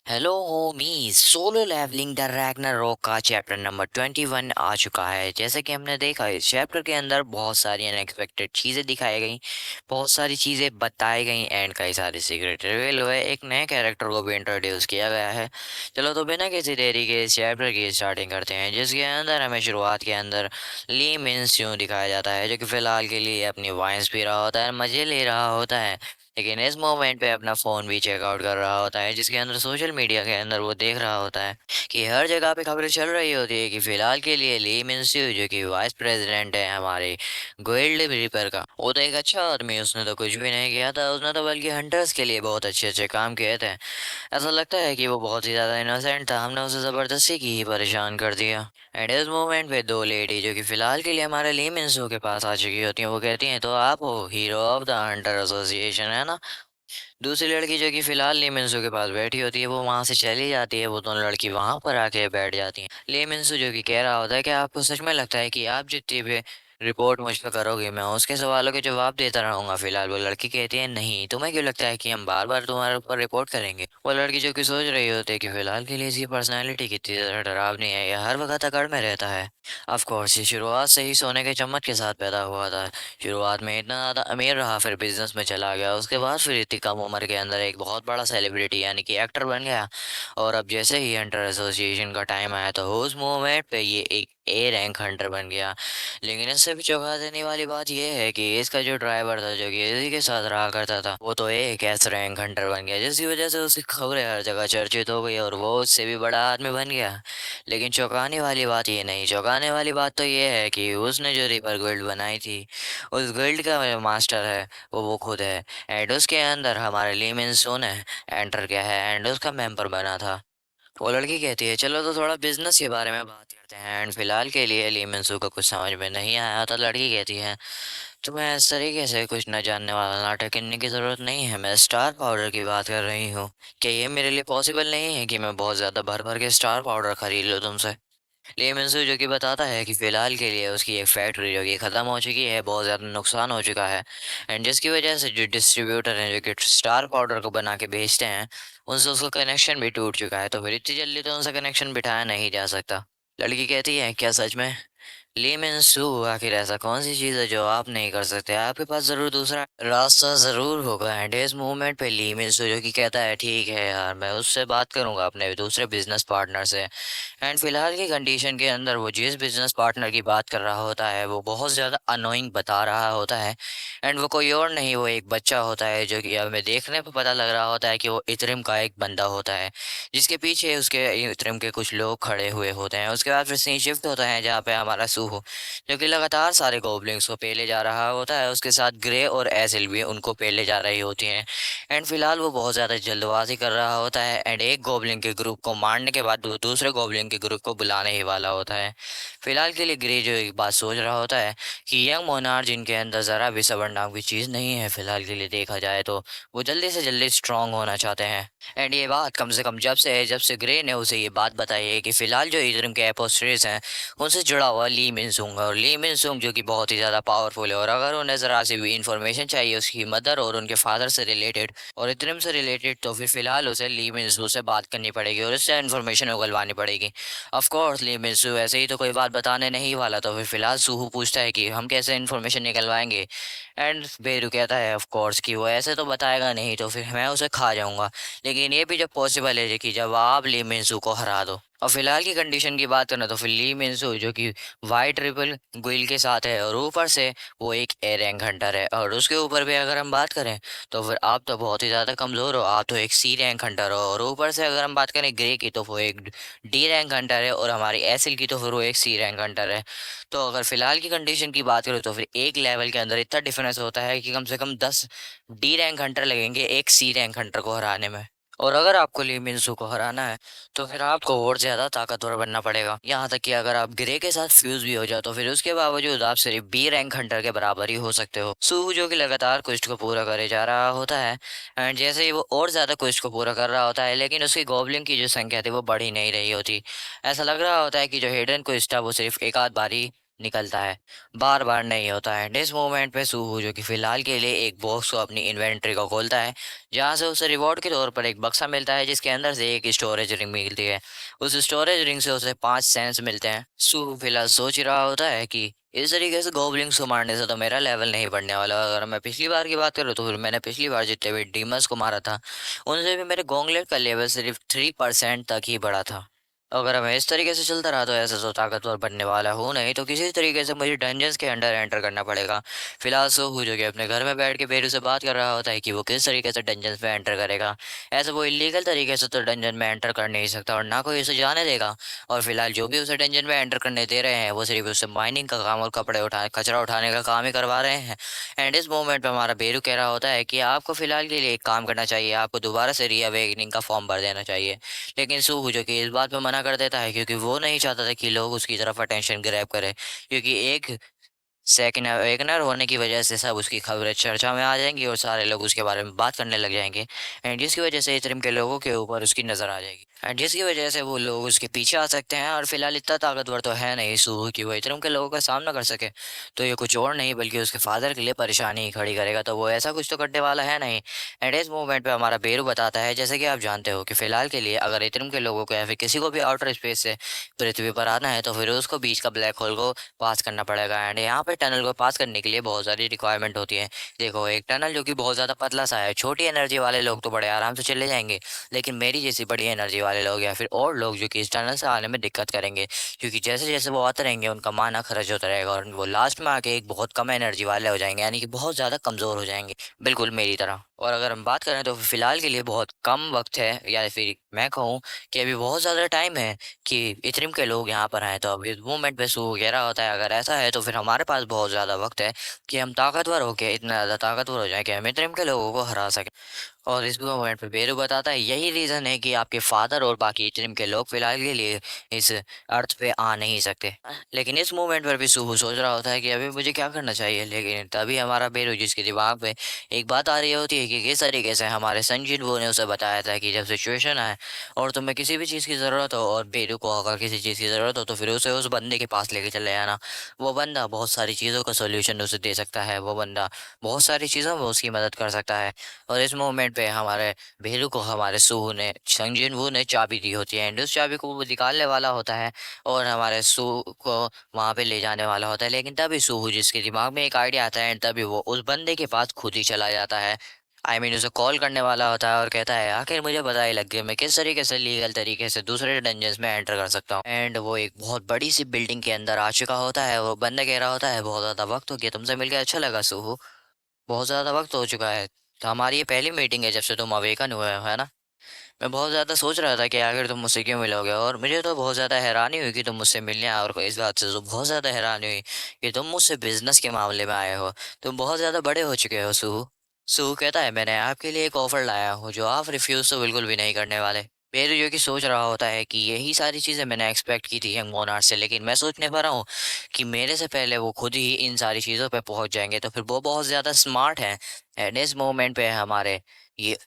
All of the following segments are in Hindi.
Hello homie Solo Leveling the Ragnarok का चैप्टर नंबर 21 आ चुका है। जैसे कि हमने देखा इस चैप्टर के अंदर बहुत सारी अनएक्सपेक्टेड चीज़ें दिखाई गई, बहुत सारी चीज़ें बताई गई एंड कई सारे सीक्रेट रिवील हुए, एक नए कैरेक्टर को भी इंट्रोड्यूस किया गया है। चलो तो बिना किसी देरी के इस चैप्टर की स्टार्टिंग करते हैं, जिसके अंदर हमें शुरुआत के अंदर ली मिन स्यू दिखाया जाता है, जो कि फिलहाल के लिए अपनी वाइन्स पी रहा होता है, मज़े ले रहा होता है। लेकिन इस मोमेंट पे अपना फ़ोन भी चेकआउट कर रहा होता है, जिसके अंदर सोशल मीडिया के अंदर वो देख रहा होता है कि हर जगह पे खबरें चल रही होती है कि फ़िलहाल के लिए ली मिनस्यू जो कि वाइस प्रेसिडेंट है हमारे गोल्ड रिपर का, वो तो एक अच्छा आदमी है। उसने तो कुछ भी नहीं किया था, उसने तो बल्कि हंटर्स के लिए बहुत अच्छे-अच्छे काम किए थे। ऐसा लगता है कि वो बहुत ही ज़्यादा इनोसेंट था, हमने उसे ज़बरदस्ती की ही परेशान कर दिया। एंड इस मोमेंट पे दो लेडी जो कि फ़िलहाल के लिए हमारे ली मिनस्यू के पास आ चुकी होती हैं, वो कहती हैं, तो आप हो hero of the Hunter association, है ना? दूसरी लड़की जो कि फ़िलहाल ली मिन्सू के पास बैठी होती है, वो वहाँ से चली जाती है, वो दोनों लड़की वहाँ पर आके बैठ जाती हैं। ली मिन्सू जो कि कह रहा होता है कि आपको सच में लगता है कि आप जितनी भी रिपोर्ट मुझ पे करोगे, मैं उसके सवालों के जवाब देता रहूँगा? फ़िलहाल वो लड़की कहती है, नहीं, तुम्हें क्यों लगता है कि हम बार-बार तुम्हारे ऊपर रिपोर्ट करेंगे? वो लड़की जो कि सोच रही होती है कि फ़िलहाल के लिए इसकी पर्सनैलिटी कितनी ज़्यादा डरावनी है, ये हर वक़्त अकड़ में रहता है। ऑफ़ कोर्स ये शुरुआत से ही सोने के चम्मच के साथ पैदा हुआ था। शुरुआत में इतना ज़्यादा अमीर रहा, फिर बिज़नेस में चला गया, उसके बाद फिर इतनी कम उम्र के अंदर एक बहुत बड़ा सेलिब्रिटी यानी कि एक्टर बन गया। और अब जैसे ही हंटर एसोसिएशन का टाइम आया तो उस मोमेंट पे ये एक ए रैंक हंटर बन गया। लेकिन इससे भी चौंका देने वाली बात ये है कि इसका जो ड्राइवर था जो कि इसी के साथ रहा करता था, वो तो एक एस रैंक हंटर बन गया, जिसकी वजह से उसकी खबरें हर जगह चर्चित हो गई और वो उससे भी बड़ा आदमी बन गया। लेकिन चौंकाने वाली बात ये नहीं, चौंकाने वाली बात तो ये है कि उसने जो रिपर गिल्ड बनाई थी, उस गिल्ड का जो मास्टर है वो खुद है। एंड उसके अंदर हमारे ली मिन सून है एंटर किया है एंड उसका मेंबर बना था। वो लड़की कहती है, चलो तो थोड़ा बिजनेस के बारे में बात करते हैं। एंड फिलहाल के लिए ली मिन सू को कुछ समझ में नहीं आया तो लड़की कहती है, तुम्हें इस तरीके से कुछ न जानने वाला नाटक करने की ज़रूरत नहीं है, मैं स्टार पाउडर की बात कर रही हूँ। क्या ये मेरे लिए पॉसिबल नहीं है कि मैं बहुत ज़्यादा भर भर के स्टार पाउडर खरीद लूँ तुमसे? ली मिन-सू जो कि बताता है कि फ़िलहाल के लिए उसकी एक फैक्ट्री जो कि ख़त्म हो चुकी है, बहुत ज़्यादा नुकसान हो चुका है एंड जिसकी वजह से जो डिस्ट्रीब्यूटर हैं, जो कि स्टार पाउडर को बना के बेचते हैं, उनसे उसका कनेक्शन भी टूट चुका है, तो फिर इतनी जल्दी तो उनसे कनेक्शन बिठाया नहीं जा सकता। लड़की कहती है, क्या सच में? ली मिन-सू, आखिर ऐसा कौन-सी चीज़ है जो आप नहीं कर सकते? आपके पास ज़रूर दूसरा रास्ता ज़रूर होगा। एंड इस मूवमेंट पे ली मिन-सू जो कि कहता है, ठीक है यार, मैं उससे बात करूँगा अपने दूसरे बिज़नेस पार्टनर से। एंड फिलहाल की कंडीशन के अंदर वो जिस बिजनेस पार्टनर की बात कर रहा होता है वो बहुत ज़्यादा अनोइंग बता रहा होता है एंड वो कोई और नहीं, वो एक बच्चा होता है जो कि हमें देखने पर पता लग रहा होता है कि वो इतरिम का एक बंदा होता है, जिसके पीछे उसके इतरिम के कुछ लोग खड़े हुए होते हैं। उसके बाद फिर सीन शिफ्ट होता है जहाँ पे हमारा सूहो जो कि लगातार सारे गोबलिंग्स को पेले जा रहा होता है, उसके साथ ग्रे और एसिल भी उनको पेले जा रही होती हैं। एंड फिलहाल वो बहुत ज़्यादा जल्दबाजी कर रहा होता है एंड एक गोब्लिन के ग्रुप को मारने के बाद वो दूसरे गोब्लिन के ग्रुप को बुलाने ही वाला होता है। फिलहाल के लिए ग्रे जो एक बात सोच रहा होता है कि यंग मोनार्च जिनके अंदर ज़रा भी सबर नाम की चीज़ नहीं है, फिलहाल के लिए देखा जाए तो वो जल्दी से जल्दी स्ट्रांग होना चाहते हैं। एंड ये बात कम से कम जब से है जब से ग्रे ने उसे ये बात बताई है कि फिलहाल जो इधर्म के एपोस्ट्रेस हैं उनसे जुड़ा हुआ ली मिन सूंग है, और ली मिन सूंग जो कि बहुत ही ज़्यादा पावरफुल है, और अगर उन्हें ज़रा सी भी इंफॉर्मेशन चाहिए उसकी मदर और उनके फादर से रिलेटेड और इतने से रिलेटेड, तो फिर फिलहाल उसे ली मिनसू से बात करनी पड़ेगी और उससे इन्फॉर्मेशन उगलवानी पड़ेगी। ऑफ कोर्स ली मिनसू ऐसे ही तो कोई बात बताने नहीं वाला, तो फिर फिलहाल सूहू पूछता है कि हम कैसे इन्फॉर्मेशन निकलवाएंगे। एंड बेरू कहता है ऑफ कोर्स कि वो ऐसे तो बताएगा नहीं, तो फिर मैं उसे खा जाऊंगा, लेकिन ये भी जब पॉसिबल है कि जब आप ली मिनसू को हरा दो। और फिलहाल की कंडीशन की बात करें तो फिर ली मिनसू जो कि वाइट ट्रिपल गुइल के साथ है और ऊपर से वो एक ए रैंक हंटर है, और उसके ऊपर भी अगर हम बात करें तो फिर आप तो बहुत ही ज़्यादा कमज़ोर हो, आप तो एक सी रैंक हंटर हो, और ऊपर से अगर हम बात करें ग्रे की तो वो एक डी रैंक हंटर है, और हमारी एसिल की तो फिर वो एक सी रैंक हंटर है। तो अगर फ़िलहाल की कंडीशन की बात करें तो फिर एक लेवल के अंदर इतना डिफरेंस होता है कि कम से कम 10 डी रैंक हंटर लगेंगे एक सी रैंक हंटर को हराने में। और अगर आपको ली मिनसू को हराना है तो फिर आपको और ज़्यादा ताकतवर बनना पड़ेगा। यहाँ तक कि अगर आप ग्रे के साथ फ्यूज़ भी हो जाओ तो फिर उसके बावजूद आप सिर्फ बी रैंक हंटर के बराबर ही हो सकते हो। सूहू जो कि लगातार क्वेस्ट को पूरा करे जा रहा होता है एंड जैसे ही वो और ज़्यादा क्वेस्ट को पूरा कर रहा होता है, लेकिन उसकी गॉब्लिन की जो संख्या थी वो बढ़ ही नहीं रही होती। ऐसा लग रहा होता है कि जो हिडन क्वेस्ट था वो सिर्फ एक आध बारी निकलता है, बार-बार नहीं होता है। इस मोमेंट पे सूहू जो कि फ़िलहाल के लिए एक बॉक्स को अपनी इन्वेंटरी को खोलता है, जहाँ से उसे रिवॉर्ड के तौर पर एक बक्सा मिलता है जिसके अंदर से एक स्टोरेज रिंग मिलती है। उस स्टोरेज रिंग से उसे 5 सेंस मिलते हैं। सूहू फ़िलहाल सोच ही रहा होता है कि इस तरीके से गॉब्लिन्स को मारने से तो मेरा लेवल नहीं बढ़ने वाला। अगर मैं पिछली बार की बात करूँ तो फिर मैंने पिछली बार जितने भी डीमंस को मारा था, उनसे भी मेरे गॉन्गलेट का लेवल सिर्फ़ 3% तक ही बढ़ा था। अगर मैं इस तरीके से चलता रहा तो ऐसे तो ताकतवर बनने वाला हूँ नहीं, तो किसी तरीके से मुझे डंजन्स के अंडर एंटर करना पड़ेगा। फिलहाल सोहू जो कि अपने घर में बैठ के बेरू से बात कर रहा होता है कि वो किस तरीके से डंजन्स में एंटर करेगा। ऐसे वो इलीगल तरीके से तो डंजन में एंटर कर नहीं सकता और ना कोई उसे जाने देगा। और फिलहाल जो भी उसे डंजन में एंटर करने दे रहे हैं वो सिर्फ उससे माइनिंग का काम और कपड़े उठा कचरा उठाने का काम ही करवा रहे हैं। एंड इस मोमेंट पे हमारा बेरू कह रहा होता है कि आपको फिलहाल के लिए एक काम करना चाहिए, आपको दोबारा से रीअवेकनिंग का फॉर्म भर देना चाहिए। लेकिन सूहू जो कि इस बात पे मना कर देता है क्योंकि वो नहीं चाहता था कि लोग उसकी तरफ अटेंशन ग्रैब करें, क्योंकि एक सेकंड अवेकनर होने की वजह से सब उसकी खबरें चर्चा में आ जाएँगी और सारे लोग उसके बारे में बात करने लग जाएँगे। एंड जिसकी वजह से इथरिम के लोगों के ऊपर उसकी नज़र आ जाएगी। एंड जिसकी वजह से वो लोग उसके पीछे आ सकते हैं और फिलहाल इतना ताकतवर तो है नहीं सूहू कि वो इथरिम के लोगों का सामना कर सके। तो ये कुछ और नहीं बल्कि उसके फादर के लिए परेशानी ही खड़ी करेगा, तो वो ऐसा कुछ तो करने वाला है नहीं। एंड इस मूवमेंट पे हमारा बेरू बताता है जैसे कि आप जानते हो कि फिलहाल के लिए अगर इथरिम के लोगों को या फिर किसी को भी आउटर स्पेस से पृथ्वी पर आना है तो फिर उसको बीच का ब्लैक होल को पास करना पड़ेगा। एंड यहाँ पे टनल को पास करने के लिए बहुत सारी रिक्वायरमेंट होती है। देखो एक टनल जो कि बहुत ज़्यादा पतला सा है, छोटी एनर्जी वाले लोग तो बड़े आराम से चले जाएँगे, लेकिन मेरी जैसी बड़ी एनर्जी वाले लोग या फिर और लोग जो कि इस टनल से आने में दिक्कत करेंगे, क्योंकि जैसे-जैसे वो आते रहेंगे उनका माना खर्च होता रहेगा और वो लास्ट में आके एक बहुत कम एनर्जी वाले हो जाएँगे, यानी कि बहुत ज़्यादा कमज़ोर हो जाएँगे, बिल्कुल मेरी तरह। और अगर हम बात करें तो फिलहाल के लिए बहुत कम वक़्त है, या फिर मैं कहूँ कि अभी बहुत ज़्यादा टाइम है कि इथरिम के लोग यहाँ पर आएँ, तो अब इस मूवमेंट पे सू वगैरह होता है। अगर ऐसा है तो फिर हमारे पास बहुत ज़्यादा वक़्त है कि हम ताकतवर होके इतना ज़्यादा ताकतवर हो जाएँ कि हम इथरिम के लोगों को हरा सकें। और इस मोमेंट पे बेरू बताता है यही रीज़न है कि आपके फ़ादर और बाकी इथरिम के लोग फ़िलहाल के लिए इस अर्थ पे आ नहीं सकते। लेकिन इस मोमेंट पर भी सूहू सोच रहा होता है कि अभी मुझे क्या करना चाहिए? लेकिन तभी हमारा बेरू जिसके दिमाग में एक बात आ रही होती है कि किस तरीके से हमारे संजीव वो ने उसे बताया था कि जब सिचुएशन आए और तुम्हें किसी भी चीज़ की ज़रूरत हो और बेरू को अगर किसी चीज़ की ज़रूरत हो तो फिर उसे उस बंदे के पास लेके चले जाना। वो बंदा बहुत सारी चीज़ों का सॉल्यूशन उसे दे सकता है, वो बंदा बहुत सारी चीज़ों में उसकी मदद कर सकता है। और इस मोमेंट पे हमारे भेलू को हमारे सूहू ने संजीन वू ने चाबी दी होती है एंड उस चाबी को वो निकालने वाला होता है और हमारे सू को वहाँ पे ले जाने वाला होता है। लेकिन तभी सूहू जिसके दिमाग में एक आइडिया आता है एंड तभी वो उस बंदे के पास खुद ही चला जाता है। उसे कॉल करने वाला होता है और कहता है आखिर मुझे पता ही लग गया मैं किस तरीके से लीगल तरीके से दूसरे डंजन्स में एंटर कर सकता हूँ। एंड वो एक बहुत बड़ी सी बिल्डिंग के अंदर आ चुका होता है। वो बंदा कह रहा होता है बहुत ज़्यादा वक्त हो गया तुमसे मिलकर, अच्छा लगा सूहू, बहुत ज़्यादा वक्त हो चुका है। तो हमारी ये पहली मीटिंग है जब से तुम अवेकन हुए हो, है ना? मैं बहुत ज़्यादा सोच रहा था कि आखिर तुम मुझसे क्यों मिलोगे और मुझे तो बहुत ज़्यादा हैरानी हुई कि तुम मुझसे मिलने आए, और इस बात से तो बहुत ज़्यादा हैरानी हुई कि तुम मुझसे बिज़नेस के मामले में आए हो। तुम बहुत ज़्यादा बड़े हो चुके हो सूहू। सूहू कहता है मैंने आपके लिए एक ऑफ़र लाया हूँ जो आप रिफ्यूज़ तो बिल्कुल भी नहीं करने वाले। पेरू जो कि सोच रहा होता है कि यही सारी चीज़ें मैंने एक्सपेक्ट की थी यंग मोनार्क से, लेकिन मैं सोच नहीं पा रहा हूँ कि मेरे से पहले वो खुद ही इन सारी चीज़ों पे पहुँच जाएँगे, तो फिर वो बहुत ज़्यादा स्मार्ट हैं। एंड इस मोमेंट पे हमारे ये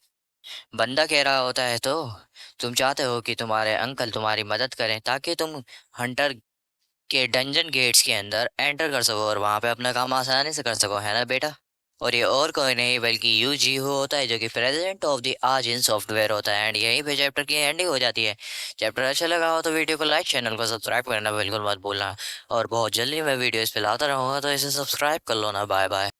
बंदा कह रहा होता है तो तुम चाहते हो कि तुम्हारे अंकल तुम्हारी मदद करें ताकि तुम हंटर के डंजन गेट्स के अंदर एंटर कर सको और वहां पे अपना काम आसानी से कर सको, है ना बेटा? और ये और कोई नहीं बल्कि यूजी हो होता है जो कि प्रेसिडेंट ऑफ द आजिन सॉफ्टवेयर होता है। एंड यहीं पे चैप्टर की एंडिंग हो जाती है। चैप्टर अच्छा लगा हो तो वीडियो को लाइक, चैनल को सब्सक्राइब करना बिल्कुल मत भूलना। और बहुत जल्दी मैं वीडियो इस पे लाता रहूंगा तो इसे सब्सक्राइब कर लो ना। Bye bye.